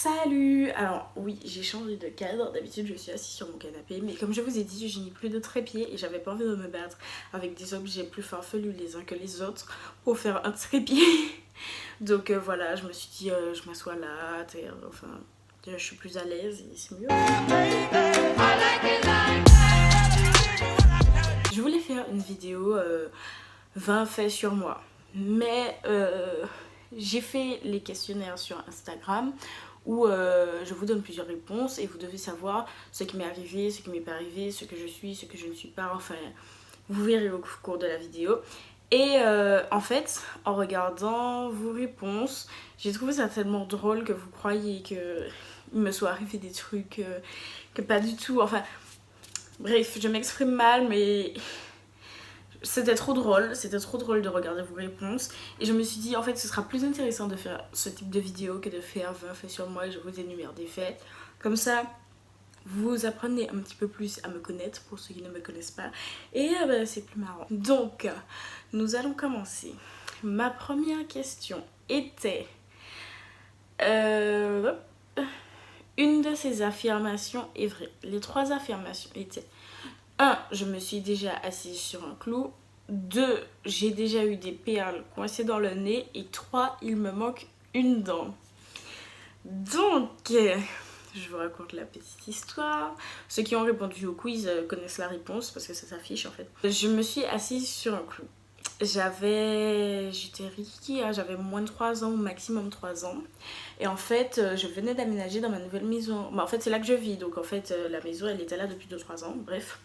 Salut! Alors oui, j'ai changé de cadre, d'habitude je suis assise sur mon canapé, mais comme je vous ai dit, je n'ai plus de trépied et j'avais pas envie de me battre avec des objets plus farfelus les uns que les autres pour faire un trépied. Donc voilà, je me suis dit, je m'assois là, enfin, je suis plus à l'aise et c'est mieux. Je voulais faire une vidéo 20 faits sur moi, mais j'ai fait les questionnaires sur Instagram où je vous donne plusieurs réponses et vous devez savoir ce qui m'est arrivé, ce qui m'est pas arrivé, ce que je suis, ce que je ne suis pas, enfin vous verrez au cours de la vidéo. Et en fait, en regardant vos réponses, j'ai trouvé ça tellement drôle que vous croyez qu'il me soit arrivé des trucs que pas du tout, enfin bref, je m'exprime mal mais c'était trop drôle de regarder vos réponses et je me suis dit en fait ce sera plus intéressant de faire ce type de vidéo que de faire 20 faits sur moi et je vous énumère des faits. Comme ça vous apprenez un petit peu plus à me connaître pour ceux qui ne me connaissent pas et c'est plus marrant. Donc nous allons commencer. Ma première question était une de ces affirmations est vraie. Les trois affirmations étaient 1. Je me suis déjà assise sur un clou. 2. J'ai déjà eu des perles coincées dans le nez. Et 3. Il me manque une dent. Donc, je vous raconte la petite histoire. Ceux qui ont répondu au quiz connaissent la réponse parce que ça s'affiche en fait. Je me suis assise sur un clou. J'étais Riki, hein, j'avais moins de 3 ans, maximum 3 ans. Et en fait, je venais d'aménager dans ma nouvelle maison. En fait, c'est là que je vis. Donc en fait, la maison, elle était là depuis 2-3 ans. Bref.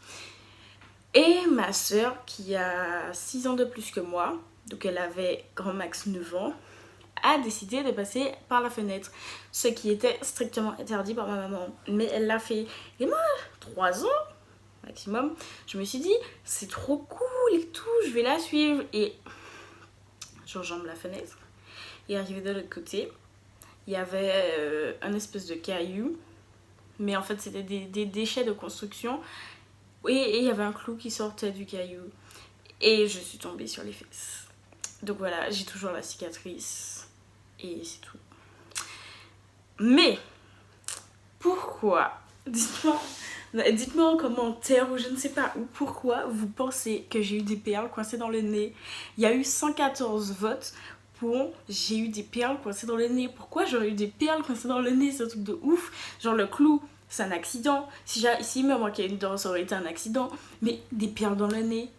Et ma soeur, qui a 6 ans de plus que moi, donc elle avait grand max 9 ans, a décidé de passer par la fenêtre. Ce qui était strictement interdit par ma maman. Mais elle l'a fait. Et moi, 3 ans maximum, je me suis dit c'est trop cool et tout, je vais la suivre et j'enjambe la fenêtre et arrivé de l'autre côté il y avait un espèce de caillou mais en fait c'était des déchets de construction et il y avait un clou qui sortait du caillou et je suis tombée sur les fesses. Donc voilà, j'ai toujours la cicatrice et c'est tout. Mais pourquoi, dites-moi en commentaire ou je ne sais pas où, pourquoi vous pensez que j'ai eu des perles coincées dans le nez. Il y a eu 114 votes pour j'ai eu des perles coincées dans le nez. Pourquoi j'aurais eu des perles coincées dans le nez? C'est un truc de ouf. Genre le clou, c'est un accident. Si il me manquait une dent, ça aurait été un accident. Mais des perles dans le nez.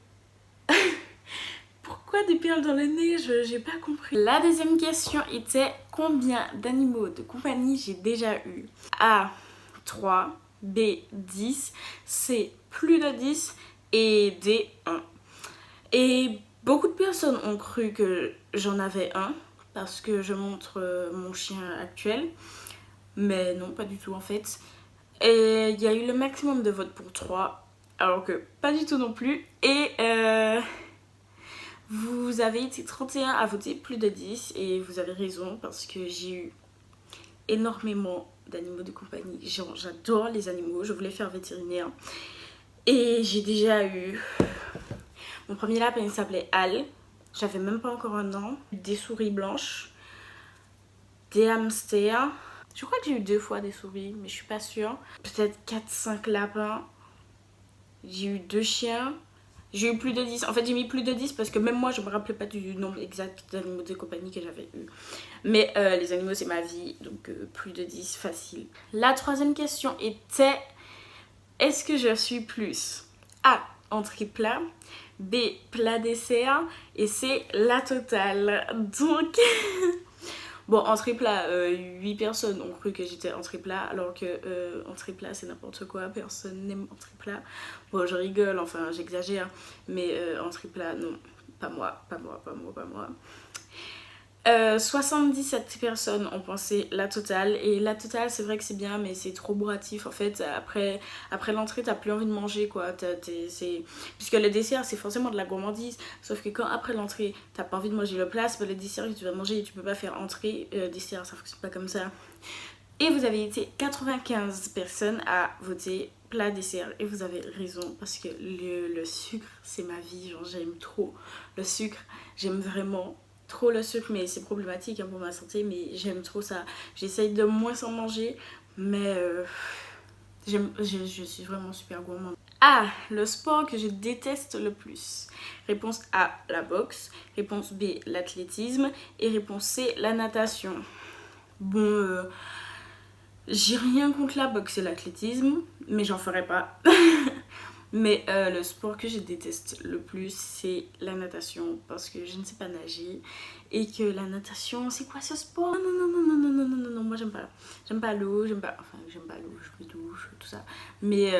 Pourquoi des perles dans le nez? J'ai pas compris. La deuxième question était combien d'animaux de compagnie j'ai déjà eu? A. 3, B. 10, C. plus de 10 et D. 1. Et beaucoup de personnes ont cru que j'en avais un parce que je montre mon chien actuel. Mais non, pas du tout en fait. Et il y a eu le maximum de votes pour 3, alors que pas du tout non plus. Et vous avez été 31 à voter plus de 10 et vous avez raison parce que j'ai eu énormément d'animaux de compagnie. J'adore les animaux, je voulais faire vétérinaire et j'ai déjà eu mon premier lapin, il s'appelait Al, j'avais même pas encore un an, des souris blanches, des hamsters, je crois que j'ai eu 2 fois des souris mais je suis pas sûre, peut-être 4-5 lapins, j'ai eu 2 chiens. J'ai eu plus de 10. En fait, j'ai mis plus de 10 parce que même moi, je me rappelais pas du nombre exact d'animaux de compagnie que j'avais eu. Mais les animaux, c'est ma vie. Donc, plus de 10, facile. La troisième question était est-ce que je suis plus A. Entrée plat, B. Plat dessert et C. La totale. Donc... Bon, entrée plat, 8 personnes ont cru que j'étais entrée plat, alors que entrée plat c'est n'importe quoi, personne n'aime entrée plat. Bon, je rigole, enfin j'exagère, mais entrée plat, non, pas moi. 77 personnes ont pensé la totale et la totale c'est vrai que c'est bien mais c'est trop bourratif en fait. Après l'entrée t'as plus envie de manger quoi, puisque le dessert c'est forcément de la gourmandise, sauf que quand après l'entrée t'as pas envie de manger le plat, c'est pas le dessert que tu vas manger et tu peux pas faire entrée, dessert, ça fonctionne pas comme ça. Et vous avez été 95 personnes à voter plat dessert et vous avez raison parce que le sucre c'est ma vie, genre j'aime trop le sucre, j'aime vraiment. trop le sucre, mais c'est problématique hein, pour ma santé, mais j'aime trop ça. J'essaye de moins en manger, mais je suis vraiment super gourmande. Ah, le sport que je déteste le plus. Réponse A, la boxe. Réponse B, l'athlétisme. Et réponse C, la natation. Bon, j'ai rien contre la boxe et l'athlétisme, mais j'en ferai pas. Mais le sport que je déteste le plus, c'est la natation, parce que je ne sais pas nager. Et que la natation, c'est quoi ce sport? Non, non, non, non, non, non, non, non, non, moi j'aime pas. J'aime pas l'eau, j'aime pas l'eau, je me douche, tout ça. Mais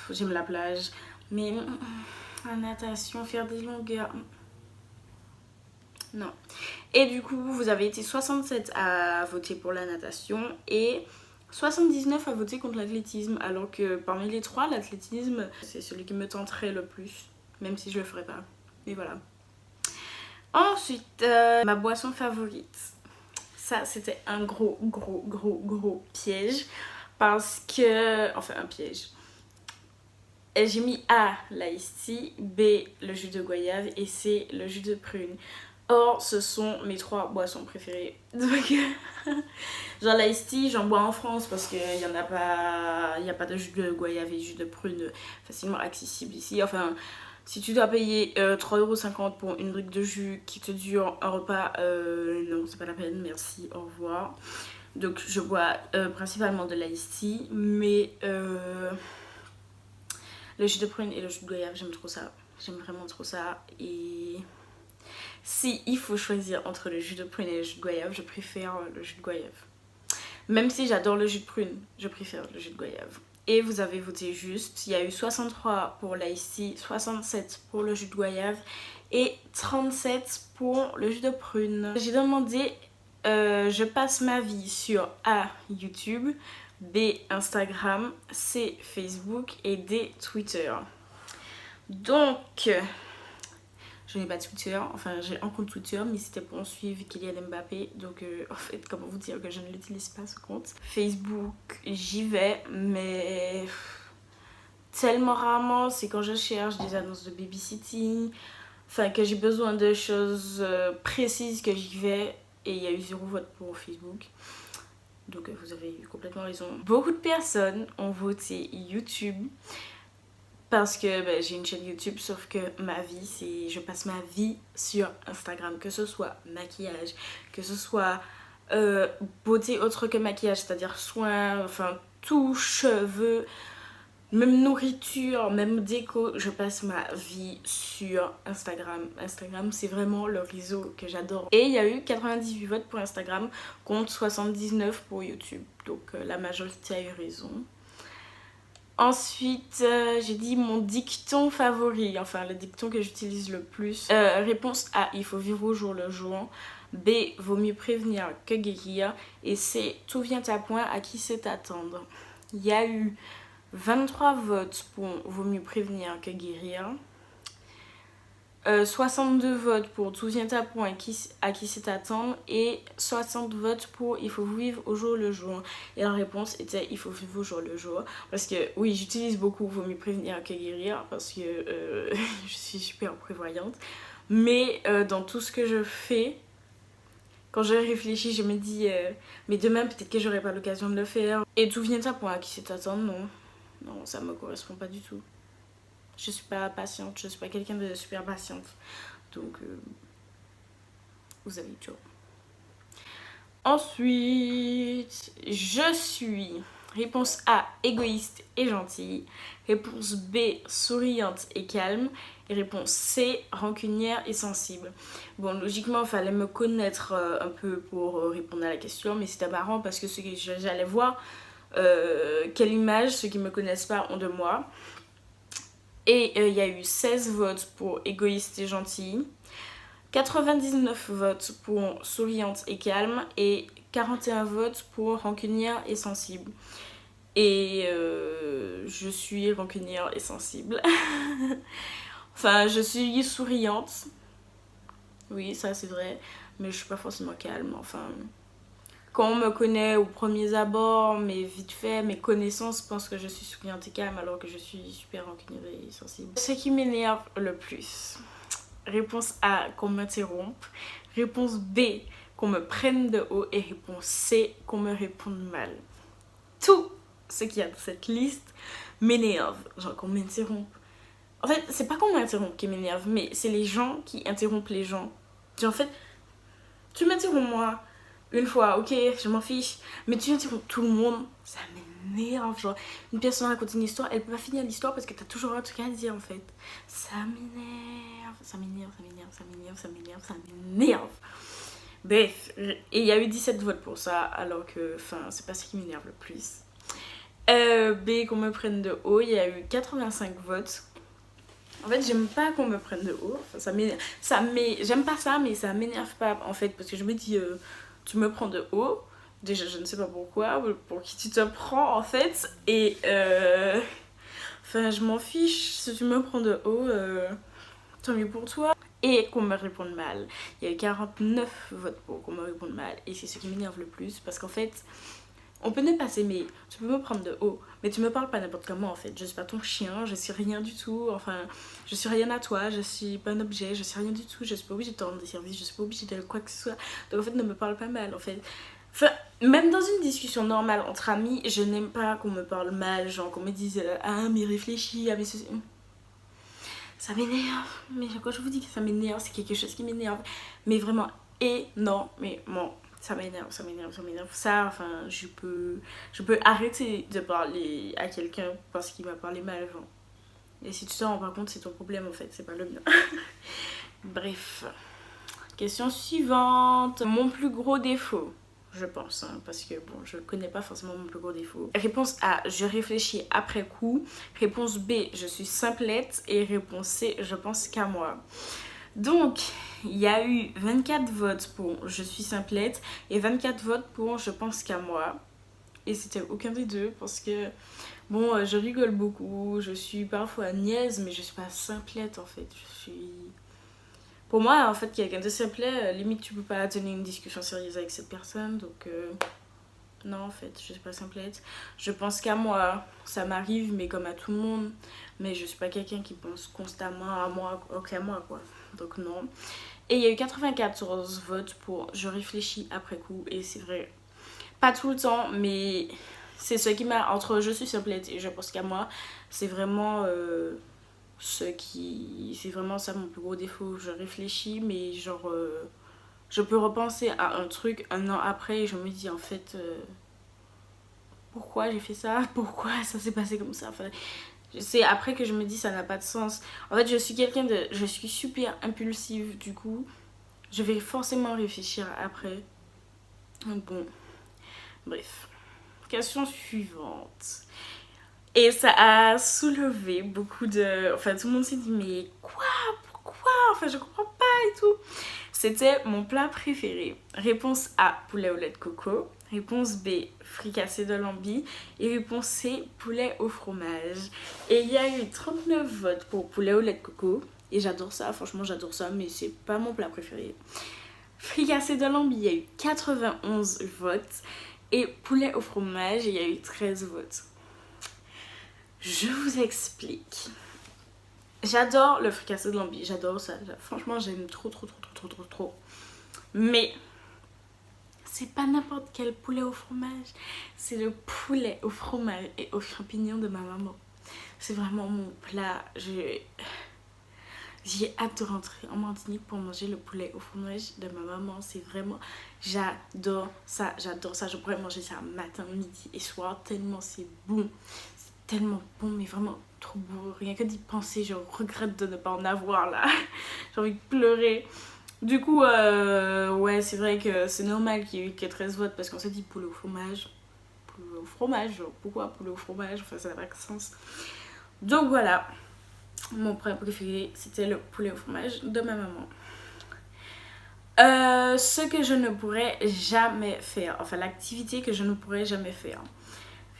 j'aime la plage. Mais la natation, faire des longueurs, non. Et du coup, vous avez été 67 à voter pour la natation et 79 à voter contre l'athlétisme, alors que parmi les trois, l'athlétisme, c'est celui qui me tenterait le plus, même si je le ferais pas. Mais voilà. Ensuite, ma boisson favorite. Ça, c'était un gros piège. Parce que... Enfin, un piège. J'ai mis A, l'ice tea, B, le jus de goyave et C, le jus de prune. Or, ce sont mes trois boissons préférées. Donc, genre l'ice tea, j'en bois en France parce qu'il n'y en a pas, il n'y a pas de jus de goyave et jus de prune facilement accessible ici. Enfin, si tu dois payer 3,50€ pour une brique de jus qui te dure un repas, non, c'est pas la peine, merci, au revoir. Donc, je bois principalement de l'ice tea, mais le jus de prune et le jus de goyave, j'aime trop ça. J'aime vraiment trop ça. Et si il faut choisir entre le jus de prune et le jus de goyave, je préfère le jus de goyave. Même si j'adore le jus de prune, je préfère le jus de goyave. Et vous avez voté juste. Il y a eu 63 pour l'ice tea, 67 pour le jus de goyave et 37 pour le jus de prune. J'ai demandé, je passe ma vie sur A, YouTube, B, Instagram, C, Facebook et D, Twitter. Donc... je n'ai pas de Twitter, enfin j'ai un compte Twitter, mais c'était pour suivre Kylian Mbappé. Donc en fait, comment vous dire que je ne l'utilise pas ce compte. Facebook, j'y vais, mais tellement rarement. C'est quand je cherche des annonces de babysitting, enfin que j'ai besoin de choses précises que j'y vais. Et il y a eu 0 vote pour Facebook. Donc vous avez eu complètement raison. Beaucoup de personnes ont voté YouTube. Parce que j'ai une chaîne YouTube, sauf que ma vie, c'est... je passe ma vie sur Instagram. Que ce soit maquillage, que ce soit beauté autre que maquillage, c'est-à-dire soins, enfin tout, cheveux, même nourriture, même déco. Je passe ma vie sur Instagram. Instagram, c'est vraiment le réseau que j'adore. Et il y a eu 98 votes pour Instagram contre 79 pour YouTube. Donc la majorité a eu raison. Ensuite, j'ai dit mon dicton favori, enfin le dicton que j'utilise le plus. Réponse A, il faut vivre au jour le jour. B, vaut mieux prévenir que guérir. Et C, tout vient à point, à qui c'est attendre. Il y a eu 23 votes pour vaut mieux prévenir que guérir. 62 votes pour tout vient à point à qui c'est attendre et 60 votes pour il faut vivre au jour le jour. Et la réponse était il faut vivre au jour le jour. Parce que oui, j'utilise beaucoup vaut mieux prévenir que guérir parce que je suis super prévoyante. Mais dans tout ce que je fais, quand je réfléchis, je me dis mais demain peut-être que j'aurai pas l'occasion de le faire. Et tout vient à point à qui c'est attendre, non. Non, ça me correspond pas du tout. Je suis pas patiente, je suis pas quelqu'un de super patiente. Donc, vous avez toujours. Ensuite, je suis... Réponse A, égoïste et gentille. Réponse B, souriante et calme. Et réponse C, rancunière et sensible. Bon, logiquement, il fallait me connaître un peu pour répondre à la question. Mais c'était marrant parce que j'allais voir quelle image ceux qui me connaissent pas ont de moi. Et il y a eu 16 votes pour égoïste et gentil, 99 votes pour souriante et calme et 41 votes pour rancunière et sensible. Et je suis rancunière et sensible. Enfin, je suis souriante. Oui, ça c'est vrai. Mais je suis pas forcément calme. Enfin, quand on me connaît aux premiers abords, mais vite fait, mes connaissances pensent que je suis souriante et calme alors que je suis super rancunière et sensible. Ce qui m'énerve le plus. Réponse A, qu'on m'interrompe. Réponse B, qu'on me prenne de haut. Et réponse C, qu'on me réponde mal. Tout ce qu'il y a dans cette liste m'énerve. Genre qu'on m'interrompt. En fait, c'est pas qu'on m'interrompt qui m'énerve, mais c'est les gens qui interrompent les gens. Genre, en fait, tu m'interromps moi une fois, ok, je m'en fiche. Mais tu interromps tout le monde, ça m'énerve. Genre, une personne raconte une histoire, elle peut pas finir l'histoire parce que t'as toujours un truc à dire en fait. Ça m'énerve, ça m'énerve, ça m'énerve, ça m'énerve, ça m'énerve, ça m'énerve. Bref, et il y a eu 17 votes pour ça, alors que, enfin, c'est pas ce qui m'énerve le plus. B, qu'on me prenne de haut, il y a eu 85 votes. En fait, j'aime pas qu'on me prenne de haut. Enfin, j'aime pas ça, mais ça m'énerve pas en fait, parce que je me dis, tu me prends de haut. Déjà, je ne sais pas pourquoi, pour qui tu te prends en fait. Et enfin, je m'en fiche si tu me prends de haut, tant mieux pour toi. Et qu'on me réponde mal. Il y a eu 49 votes pour qu'on me réponde mal. Et c'est ce qui m'énerve le plus, parce qu'en fait, on peut ne pas s'aimer, tu peux me prendre de haut, mais tu me parles pas n'importe comment en fait. Je suis pas ton chien, je suis rien du tout, enfin, je suis rien à toi, je suis pas un objet, je suis rien du tout, je suis pas obligée de te rendre des services, je suis pas obligée de quoi que ce soit. Donc en fait, ne me parle pas mal en fait. Enfin, même dans une discussion normale entre amis, je n'aime pas qu'on me parle mal, genre qu'on me dise ah mais réfléchis, ah mais ceci. Ça m'énerve, mais quand je vous dis que ça m'énerve, c'est quelque chose qui m'énerve, mais vraiment énormément. Ça m'énerve, ça m'énerve, ça m'énerve. Ça, enfin, je peux arrêter de parler à quelqu'un parce qu'il m'a parlé mal, genre. Et si tu t'en rends pas compte, c'est ton problème en fait, c'est pas le mien. Bref. Question suivante. Mon plus gros défaut, je pense, hein, parce que bon, je connais pas forcément mon plus gros défaut. Réponse A, je réfléchis après coup. Réponse B, je suis simplette. Et réponse C, je pense qu'à moi. Donc, il y a eu 24 votes pour je suis simplette et 24 votes pour je pense qu'à moi. Et c'était aucun des deux parce que, bon, je rigole beaucoup, je suis parfois niaise, mais je suis pas simplette en fait. Je suis. Pour moi, en fait, quelqu'un de simplet, limite, tu peux pas tenir une discussion sérieuse avec cette personne. Donc, non, en fait, je suis pas simplette. Je pense qu'à moi, ça m'arrive, mais comme à tout le monde. Mais je suis pas quelqu'un qui pense constamment à moi, qu'à moi, quoi. Donc, non. Et il y a eu 94 votes pour je réfléchis après coup. Et c'est vrai, pas tout le temps, mais c'est ce qui m'a. Entre je suis simplette et je pense qu'à moi, c'est vraiment. C'est vraiment ça mon plus gros défaut. Je réfléchis, mais genre. Je peux repenser à un truc un an après et je me dis en fait. Pourquoi j'ai fait ça? Pourquoi ça s'est passé comme ça? Enfin, c'est après que je me dis ça n'a pas de sens. En fait, je suis quelqu'un de. Je suis super impulsive, du coup. Je vais forcément réfléchir après. Bon, bref. Question suivante. Et ça a soulevé beaucoup de. Enfin, tout le monde s'est dit, mais quoi? Pourquoi? Enfin, je comprends pas et tout. C'était mon plat préféré. Réponse A, poulet au lait de coco. Réponse B, fricassé de lambi. Et réponse C, poulet au fromage. Et il y a eu 39 votes pour poulet au lait de coco. Et j'adore ça, franchement j'adore ça, mais c'est pas mon plat préféré. Fricassé de lambi, il y a eu 91 votes. Et poulet au fromage, il y a eu 13 votes. Je vous explique. J'adore le fricassé de lambi, j'adore ça. Franchement, j'aime trop. Mais c'est pas n'importe quel poulet au fromage. C'est le poulet au fromage et aux champignons de ma maman. C'est vraiment mon plat. J'ai hâte de rentrer en Martinique pour manger le poulet au fromage de ma maman. C'est vraiment... J'adore ça. Je pourrais manger ça matin, midi et soir tellement c'est bon. C'est tellement bon, mais vraiment trop beau. Rien que d'y penser, je regrette de ne pas en avoir là. J'ai envie de pleurer. Du coup, ouais, c'est vrai que c'est normal qu'il y ait eu que 13 votes parce qu'on s'est dit poulet au fromage. Poulet au fromage, genre, pourquoi poulet au fromage? Enfin, ça n'a pas de sens. Donc voilà. Mon plat préféré, c'était le poulet au fromage de ma maman. Ce que je ne pourrais jamais faire, enfin l'activité que je ne pourrais jamais faire.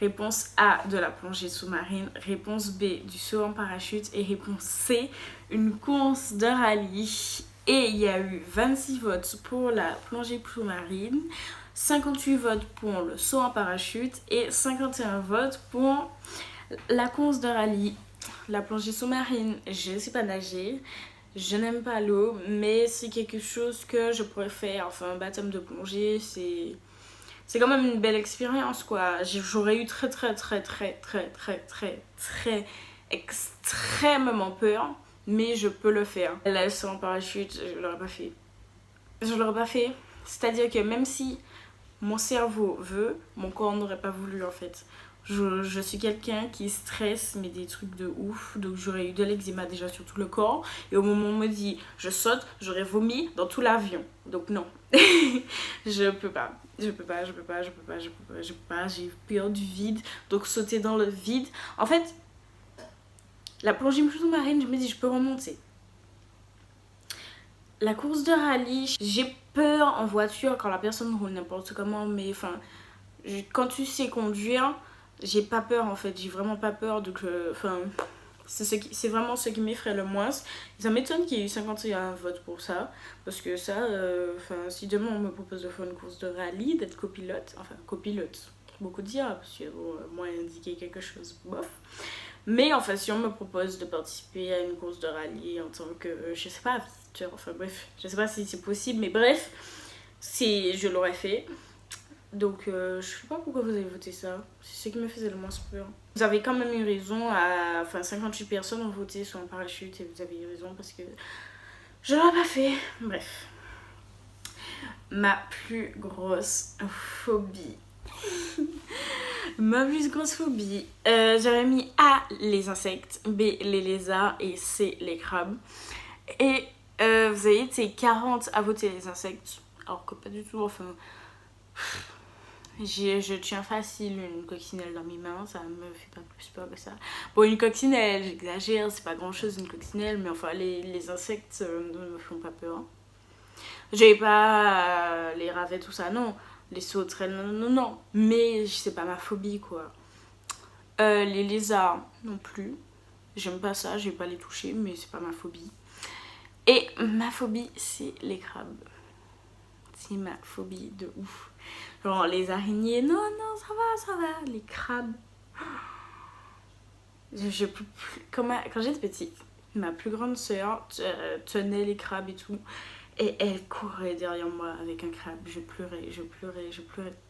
Réponse A, de la plongée sous-marine. Réponse B, du saut en parachute. Et réponse C, une course de rallye. Et il y a eu 26 votes pour la plongée sous-marine, 58 votes pour le saut en parachute et 51 votes pour la course de rallye. La plongée sous-marine, je ne sais pas nager. Je n'aime pas l'eau, mais c'est quelque chose que je pourrais faire. Enfin, un baptême de plongée, c'est quand même une belle expérience, quoi. J'aurais eu très extrêmement peur, mais je peux le faire. Là, sans parachute, je l'aurais pas fait. Je l'aurais pas fait. C'est-à-dire que même si mon cerveau veut, mon corps n'aurait pas voulu en fait. Je suis quelqu'un qui stresse, mais des trucs de ouf. Donc j'aurais eu de l'eczéma déjà sur tout le corps. Et au moment où on me dit je saute, j'aurais vomi dans tout l'avion. Donc non. Je peux pas. Je peux pas. J'ai peur du vide. Donc sauter dans le vide. En fait, la plongée sous-marine, je me dis je peux remonter. La course de rallye, j'ai peur en voiture quand la personne roule n'importe comment, mais enfin, quand tu sais conduire, j'ai pas peur en fait, j'ai vraiment pas peur, donc enfin, c'est vraiment ce qui m'effraie le moins. Ça m'étonne qu'il y ait eu 51 votes pour ça, parce que ça, enfin, si demain on me propose de faire une course de rallye, d'être copilote, enfin copilote, beaucoup dire, parce que bon, moi indiquer quelque chose, bof. Mais enfin, si on me propose de participer à une course de rallye en tant que, je sais pas, visiteur, enfin bref, je sais pas si c'est possible, mais bref, je l'aurais fait. Donc je sais pas pourquoi vous avez voté ça, c'est ce qui me faisait le moins peur. Vous avez quand même eu raison, enfin 58 personnes ont voté sur un parachute et vous avez eu raison parce que je l'aurais pas fait. Bref. Ma plus grosse phobie. Ma plus grosse phobie, j'avais mis A, les insectes, B, les lézards et C, les crabes. Et vous avez été 40 à voter les insectes, alors que pas du tout, enfin... Je tiens facile une coccinelle dans mes mains, ça me fait pas plus peur que ça. Bon, une coccinelle, j'exagère, c'est pas grand chose une coccinelle, mais enfin les insectes ne me font pas peur. J'ai pas les ravets, tout ça, non. Les sauterelles, non. Mais c'est pas ma phobie, quoi. Les lézards, non plus. J'aime pas ça, je vais pas les toucher, mais c'est pas ma phobie. Et ma phobie, c'est les crabes. C'est ma phobie de ouf. Genre les araignées, non, ça va. Les crabes. Je peux plus. Quand j'étais petite, ma plus grande sœur tenait les crabes et tout. Et elle courait derrière moi avec un crabe. Je pleurais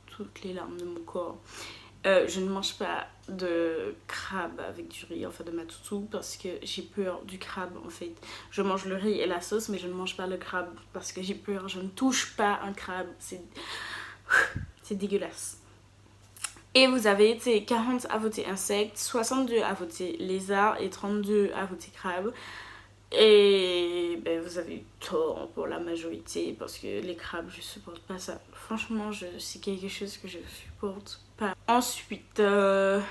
toutes les larmes de mon corps. Je ne mange pas de crabe avec du riz, enfin de ma toutou, parce que j'ai peur du crabe en fait. Je mange le riz et la sauce, mais je ne mange pas le crabe parce que j'ai peur. Je ne touche pas un crabe. C'est dégueulasse. Et vous avez été 40 à voter insectes, 62 à voter lézard et 32 à voter crabe. Et ben, vous avez eu tort pour la majorité parce que les crabes, je supporte pas ça. Franchement, c'est quelque chose que je supporte pas. Ensuite, je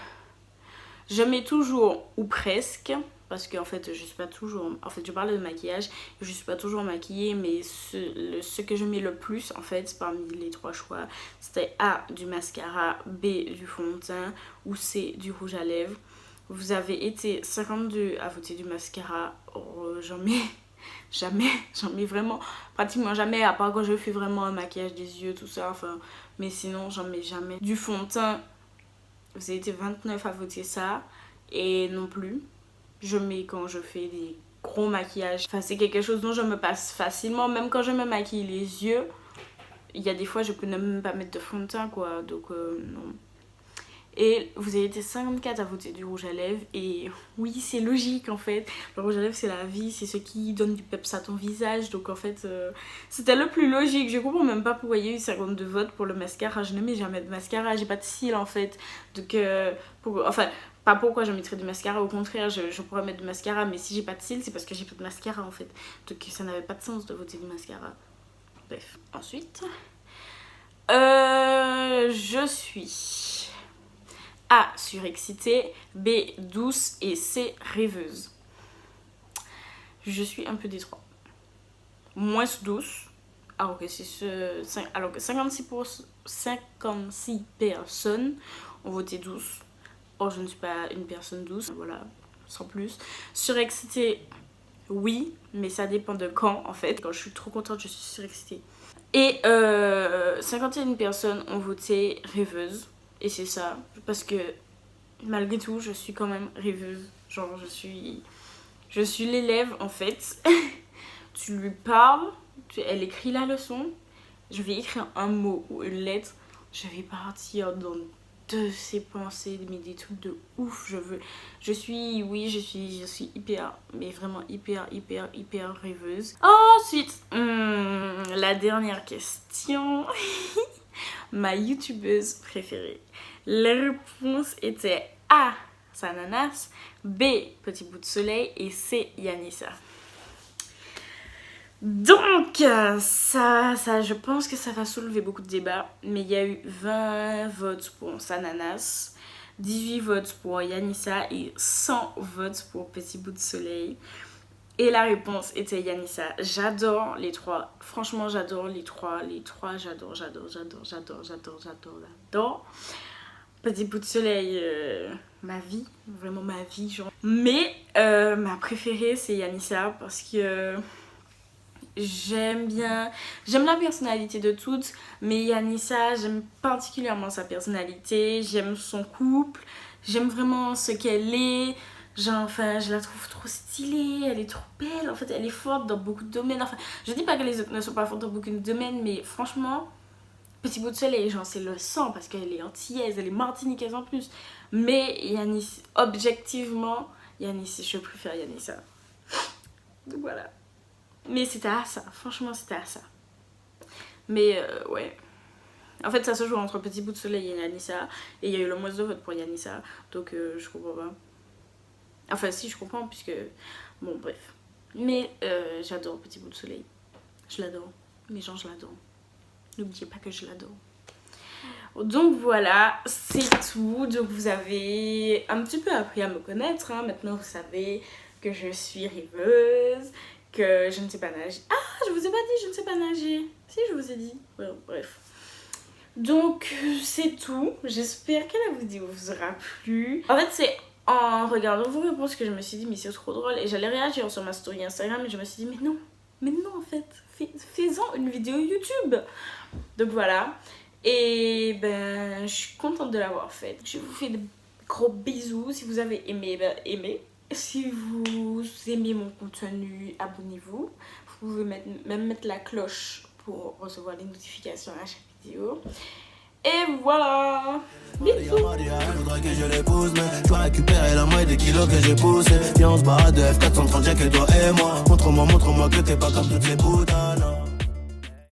mets toujours ou presque, parce qu'en fait, je suis pas toujours. En fait, je parle de maquillage, je suis pas toujours maquillée, mais ce que je mets le plus, en fait, parmi les trois choix, c'était A, du mascara, B, du fond de teint ou C, du rouge à lèvres. Vous avez été 52 à voter du mascara. J'en mets vraiment pratiquement jamais, à part quand je fais vraiment un maquillage des yeux, tout ça, enfin, mais sinon j'en mets jamais. Du fond de teint, vous avez été 29 à voter ça, et non plus. Je mets quand je fais des gros maquillages. Enfin, c'est quelque chose dont je me passe facilement, même quand je me maquille les yeux. Il y a des fois, je peux même pas mettre de fond de teint, quoi, donc non. Et vous avez été 54 à voter du rouge à lèvres. Et oui, c'est logique en fait. Le rouge à lèvres, c'est la vie, c'est ce qui donne du peps à ton visage. Donc en fait, c'était le plus logique. Je comprends même pas pourquoi il y a eu 52 votes pour le mascara. Je ne mets jamais de mascara, j'ai pas de cils en fait. Donc, enfin, pas pourquoi je mettrais du mascara. Au contraire, je pourrais mettre du mascara. Mais si j'ai pas de cils, c'est parce que j'ai pas de mascara en fait. Donc ça n'avait pas de sens de voter du mascara. Bref. Ensuite, je suis... A, surexcitée, B, douce et C, rêveuse. Je suis un peu des trois. Moins douce, alors que 56 personnes ont voté douce. Or, je ne suis pas une personne douce, voilà, sans plus. Surexcitée, oui, mais ça dépend de quand en fait. Quand je suis trop contente, je suis surexcitée. Et 51 personnes ont voté rêveuse. Et c'est ça, parce que malgré tout, je suis quand même rêveuse. Genre, je suis l'élève en fait. tu lui parles, elle écrit la leçon, je vais écrire un mot ou une lettre, je vais partir dans de ses pensées, mais des trucs de ouf. Je suis hyper, mais vraiment hyper rêveuse. Ensuite, la dernière question. Ma youtubeuse préférée. Les réponses étaient A, Sananas, B, Petit Bout de Soleil et C, Yanissa. Donc, ça, je pense que ça va soulever beaucoup de débats, mais il y a eu 20 votes pour Sananas, 18 votes pour Yanissa et 100 votes pour Petit Bout de Soleil. Et la réponse était Yanissa. J'adore les trois. Franchement, j'adore les trois. J'adore. Petit Bout de Soleil, ma vie. Vraiment ma vie, genre. Mais ma préférée, c'est Yanissa parce que j'aime la personnalité de toutes, mais Yanissa, j'aime particulièrement sa personnalité, j'aime son couple, j'aime vraiment ce qu'elle est. Genre, enfin, je la trouve trop stylée, elle est trop belle, en fait, elle est forte dans beaucoup de domaines. Enfin, je dis pas que les autres ne sont pas fortes dans beaucoup de domaines, mais franchement, Petit Bout de Soleil, genre, c'est le sang parce qu'elle est antillaise, elle est martiniquaise en plus. Mais Yanissa, objectivement, Yanissa, je préfère Yanissa. Donc voilà. Mais c'était à ça, franchement c'était à ça. Mais ouais. En fait ça se joue entre Petit Bout de Soleil et Yanissa. Et il y a eu le moins de votes pour Yanissa. Donc je comprends pas. Enfin si je comprends puisque... Bon bref. Mais j'adore Petit Bout de Soleil. Je l'adore. Mais genre je l'adore. N'oubliez pas que je l'adore. Donc voilà, c'est tout. Donc vous avez un petit peu appris à me connaître. Hein. Maintenant vous savez que je suis rêveuse, que je ne sais pas nager. Ah, je vous ai pas dit je ne sais pas nager. Si, je vous ai dit. Ouais, bref. Donc, c'est tout. J'espère que la vidéo vous aura plu. En fait, c'est en regardant vos réponses que je me suis dit, mais c'est trop drôle. Et j'allais réagir sur ma story Instagram, mais je me suis dit, mais non, en fait, fais-en une vidéo YouTube. Donc voilà. Et ben, je suis contente de l'avoir faite. Je vous fais de gros bisous. Si vous avez aimé, ben aimez. Si vous aimez mon contenu, abonnez-vous. Vous pouvez même mettre la cloche pour recevoir les notifications à chaque vidéo. Et voilà. Bisous. Faudrait que je l'épouse, mais je dois récupérer la moitié des kilos que j'ai poussé. Viens on se barre de F430, y'a que toi et moi. Montre-moi que t'es pas comme toutes les putanes.